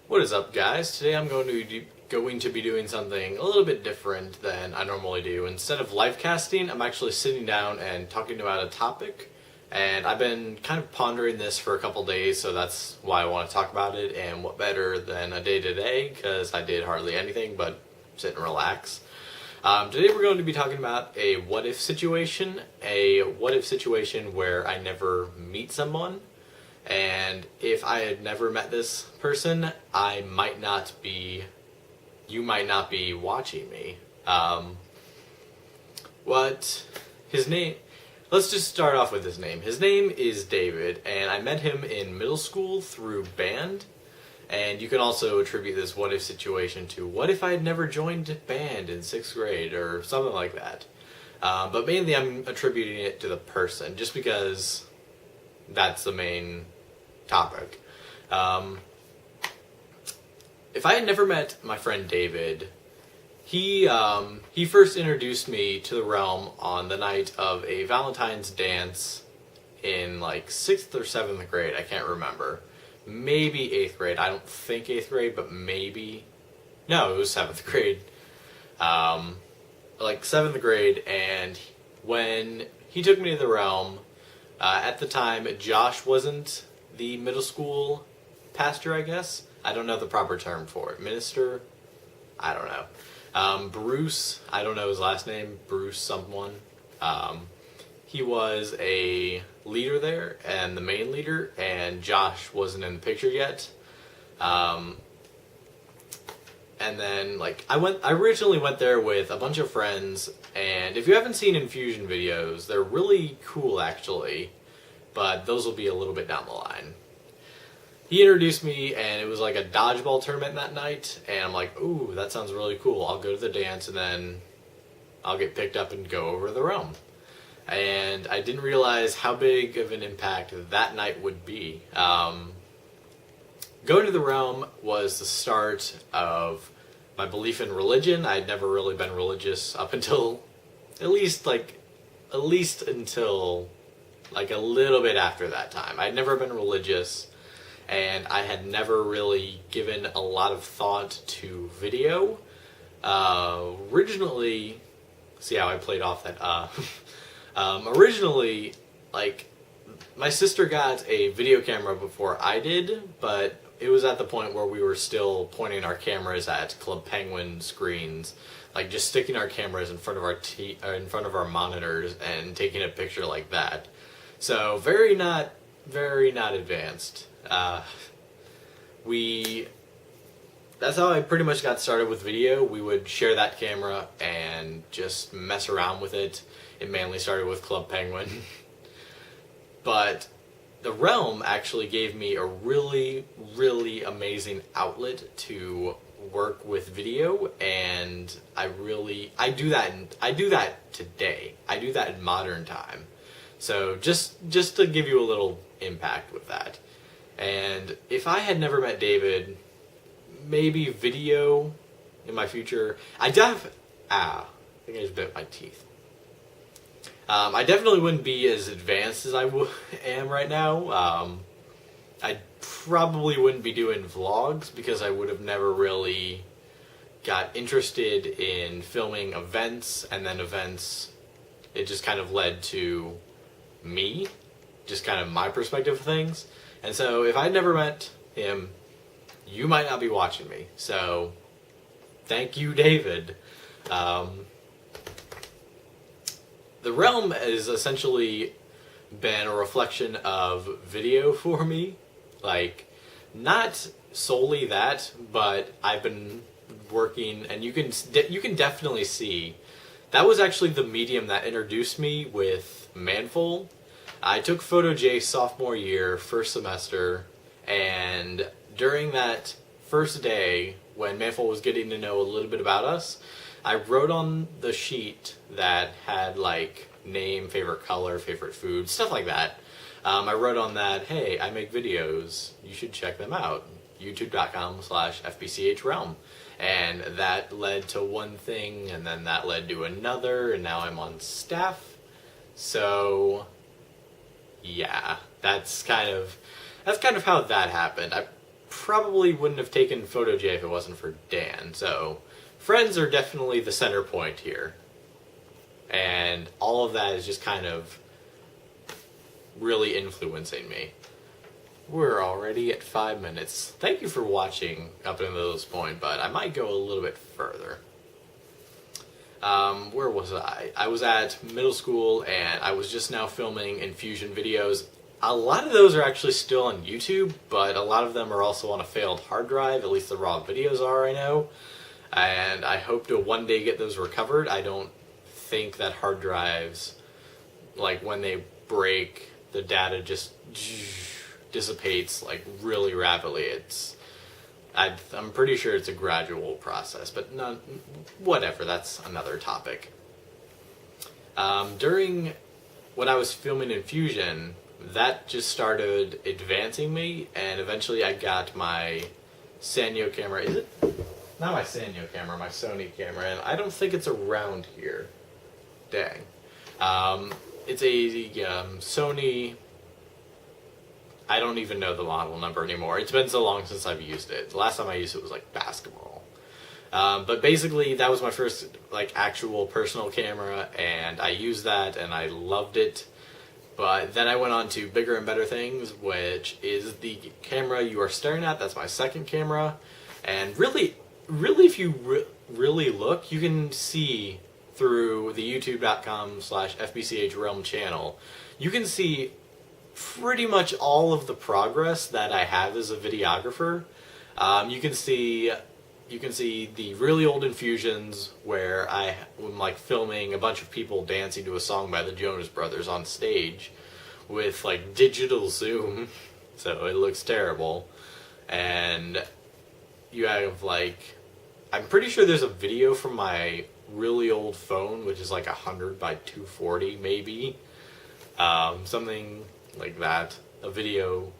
What is up, guys? Today I'm going to be doing something a little bit different than I normally do. Instead of live casting, I'm actually sitting down and talking about a topic, and I've been kind of pondering this for a couple days, so that's why I want to talk about it. And what better than a day to day, because I did hardly anything but sit and relax. Today we're going to be talking about a what-if situation, where I never meet someone. And if I had never met this person, you might not be watching me. Let's just start off with his name. His name is David, and I met him in middle school through band. And you can also attribute this what if situation to what if I had never joined band in 6th grade or something like that. But mainly I'm attributing it to the person, just because that's the main topic. If I had never met my friend David, he first introduced me to the realm on the night of a Valentine's dance in like 6th or 7th grade, I can't remember. Maybe 8th grade, I don't think 8th grade, but maybe. No, it was 7th grade. Like 7th grade, and when he took me to the realm, at the time, Josh wasn't the middle school pastor, I guess. I don't know the proper term for it. Minister? I don't know. Bruce, I don't know his last name. Bruce someone. He was a leader there, and the main leader, and Josh wasn't in the picture yet. And then, I originally went there with a bunch of friends, and if you haven't seen Infusion videos, they're really cool, actually, but those will be a little bit down the line. He introduced me, and it was like a dodgeball tournament that night, and I'm like, ooh, that sounds really cool. I'll go to the dance, and then I'll get picked up and go over to the realm. And I didn't realize how big of an impact that night would be. Going to the realm was the start of my belief in religion. I'd never really been religious up until at least until like a little bit after that time. I'd never been religious, and I had never really given a lot of thought to video. Originally, see how I played off that originally, my sister got a video camera before I did, but it was at the point where we were still pointing our cameras at Club Penguin screens, like just sticking our cameras in front of our monitors and taking a picture like that. So very not advanced. That's how I pretty much got started with video. We would share that camera and just mess around with it. It mainly started with Club Penguin. But the realm actually gave me a really, really amazing outlet to work with video, and I do that today. I do that in modern time. So just to give you a little impact with that. And if I had never met David, maybe video in my future, I think I just bit my teeth. I definitely wouldn't be as advanced as I am right now. I probably wouldn't be doing vlogs because I would have never really got interested in filming events, and then events, it just kind of led to me, just kind of my perspective of things. And so if I'd never met him, you might not be watching me. So thank you, David. The realm has essentially been a reflection of video for me. Not solely that, but I've been working, and you can definitely see that was actually the medium that introduced me with Manful. I took Photo J sophomore year, first semester, and during that first day, when Manful was getting to know a little bit about us, I wrote on the sheet that had name, favorite color, favorite food, stuff like that. I wrote on that, hey, I make videos, you should check them out, youtube.com/FBCHrealm. And that led to one thing, and then that led to another, and now I'm on staff. So yeah, that's kind of how that happened. I probably wouldn't have taken PhotoJ if it wasn't for Dan. So friends are definitely the center point here. And all of that is just kind of really influencing me. We're already at 5 minutes. Thank you for watching up until this point, but I might go a little bit further. Where was I? I was at middle school, and I was just now filming infusion videos. A lot of those are actually still on YouTube, but a lot of them are also on a failed hard drive. At least the raw videos are, I know. And I hope to one day get those recovered. I don't think that hard drives, like when they break, the data just dissipates like really rapidly. I'm pretty sure it's a gradual process, but no, whatever, that's another topic. During when I was filming Infusion, that just started advancing me, and eventually I got my Sanyo camera. Is it? Not my Sanyo camera, my Sony camera, and I don't think it's around here. Dang. It's a Sony. I don't even know the model number anymore. It's been so long since I've used it. The last time I used it was like basketball. But basically that was my first like actual personal camera, and I used that and I loved it. But then I went on to bigger and better things, which is the camera you are staring at. That's my second camera. And really if you really look, you can see through the youtube.com/FBCHrealm channel, you can see pretty much all of the progress that I have as a videographer. You can see the really old infusions where I'm like filming a bunch of people dancing to a song by the Jonas Brothers on stage with like digital zoom, so it looks terrible. And you have like, I'm pretty sure there's a video from my really old phone, which is like 100 by 240 maybe, something like that. A video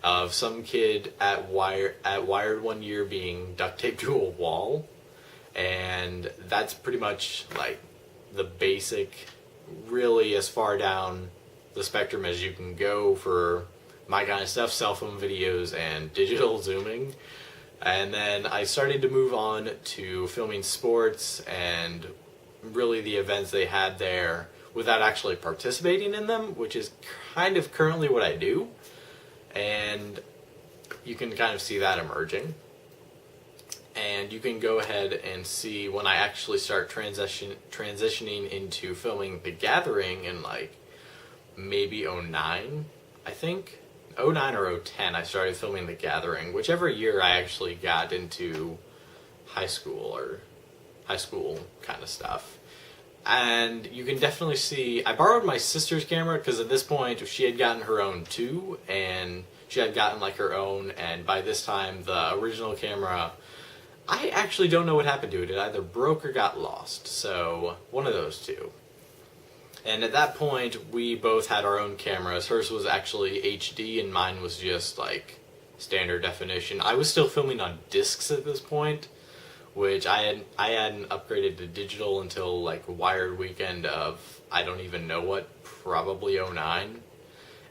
of some kid at Wired one year being duct taped to a wall, and that's pretty much like the basic, really as far down the spectrum as you can go for my kind of stuff, cell phone videos and digital zooming. And then I started to move on to filming sports and really the events they had there without actually participating in them, which is kind of currently what I do. And you can kind of see that emerging. And you can go ahead and see when I actually start transitioning into filming The Gathering in like maybe 09, I think. 09 or 010 I started filming The Gathering, whichever year I actually got into high school kind of stuff. And you can definitely see, I borrowed my sister's camera because at this point she had gotten her own too, and she had gotten like her own, and by this time the original camera, I actually don't know what happened to it. It either broke or got lost, so one of those two. And at that point, we both had our own cameras. Hers was actually HD, and mine was just like standard definition. I was still filming on discs at this point, which I hadn't upgraded to digital until like Wired weekend of I don't even know what, probably 09.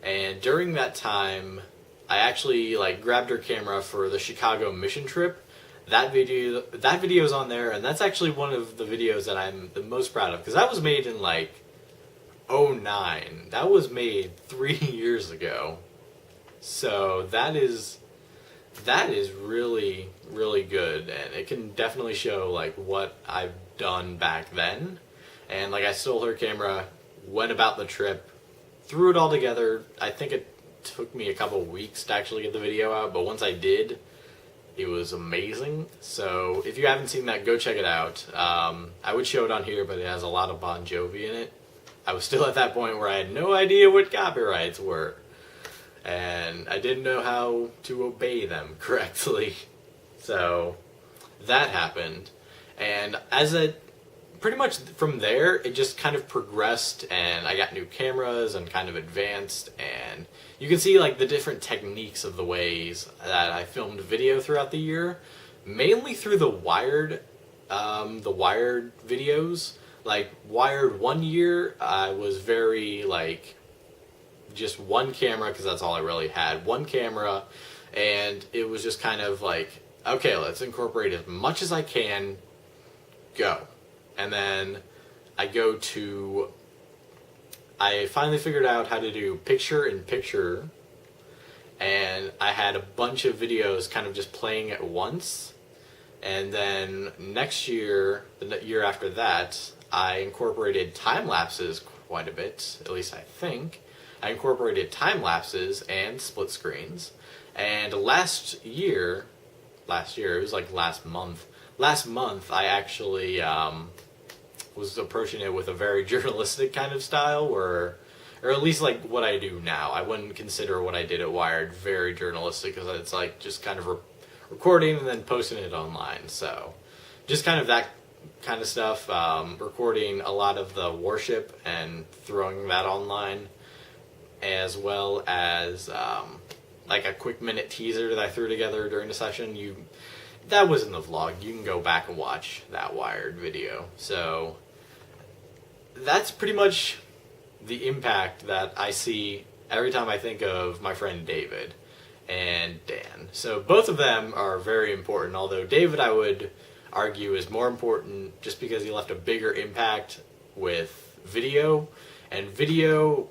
And during that time, I actually like grabbed her camera for the Chicago mission trip. That video's on there, and that's actually one of the videos that I'm the most proud of, because that was made in like 09. That was made 3 years ago. So that is really, really good, and it can definitely show like what I've done back then. And like I stole her camera, went about the trip, threw it all together. I think it took me a couple weeks to actually get the video out, but once I did, it was amazing. So if you haven't seen that, go check it out. I would show it on here, but it has a lot of Bon Jovi in it. I was still at that point where I had no idea what copyrights were, and I didn't know how to obey them correctly. So that happened, and pretty much from there, it just kind of progressed, and I got new cameras and kind of advanced, and you can see like the different techniques of the ways that I filmed video throughout the year, mainly through the Wired videos. Like Wired one year, I was very like just one camera, because that's all I really had. One camera, And it was just kind of like, okay, let's incorporate as much as I can, go. And then I finally figured out how to do picture-in-picture, and I had a bunch of videos kind of just playing at once. And then next year, the year after that, I incorporated time lapses quite a bit, at least I think. I incorporated time lapses and split screens. And last year, it was like last month I actually was approaching it with a very journalistic kind of style, or at least like what I do now. I wouldn't consider what I did at Wired very journalistic, because it's like just kind of recording and then posting it online. So just kind of that kind of stuff, recording a lot of the worship and throwing that online, as well as like a quick minute teaser that I threw together during the session. That was in the vlog. You can go back and watch that Wired video. So that's pretty much the impact that I see every time I think of my friend David and Dan. So both of them are very important, although David, I would argue, is more important just because he left a bigger impact with video. And video,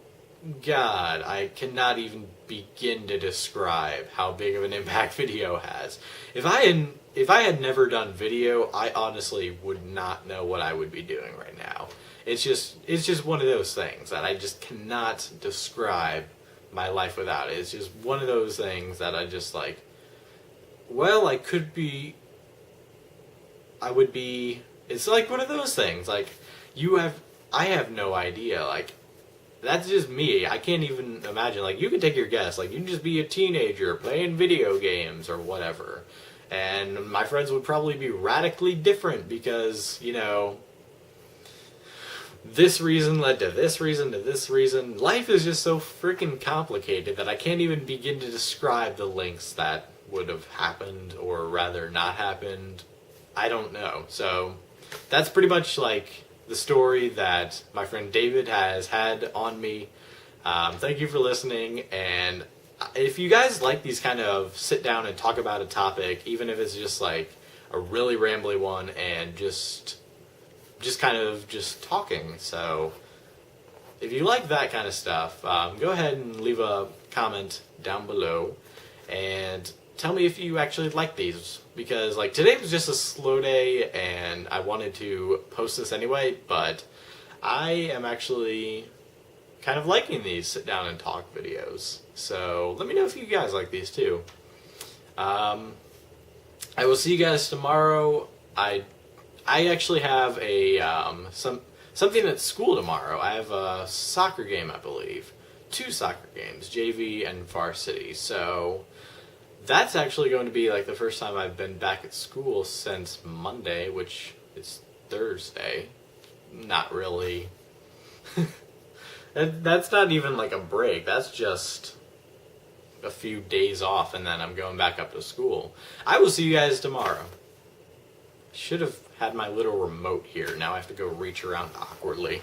God, I cannot even begin to describe how big of an impact video has. If I had never done video, I honestly would not know what I would be doing right now. It's just one of those things that I just cannot describe my life without it. It's just one of those things that I just like, well, it's like one of those things, like, I have no idea, like, that's just me. I can't even imagine, like, you can take your guess, like, you can just be a teenager playing video games or whatever, and my friends would probably be radically different because, you know, this reason led to this reason to this reason. Life is just so freaking complicated that I can't even begin to describe the links that would have happened, or rather not happened. I don't know. So that's pretty much like the story that my friend David has had on me. Thank you for listening, and if you guys like these kind of sit down and talk about a topic, even if it's just like a really rambly one and just kind of just talking, so if you like that kind of stuff, go ahead and leave a comment down below and tell me if you actually like these, because like today was just a slow day and I wanted to post this anyway, but I am actually kind of liking these sit down and talk videos. So let me know if you guys like these too. I will see you guys tomorrow. I actually have a something at school tomorrow. I have a soccer game, I believe. 2 soccer games, JV and varsity. So that's actually going to be like the first time I've been back at school since Monday, which is Thursday. Not really. That's not even like a break. That's just a few days off, and then I'm going back up to school. I will see you guys tomorrow. Should have had my little remote here. Now I have to go reach around awkwardly.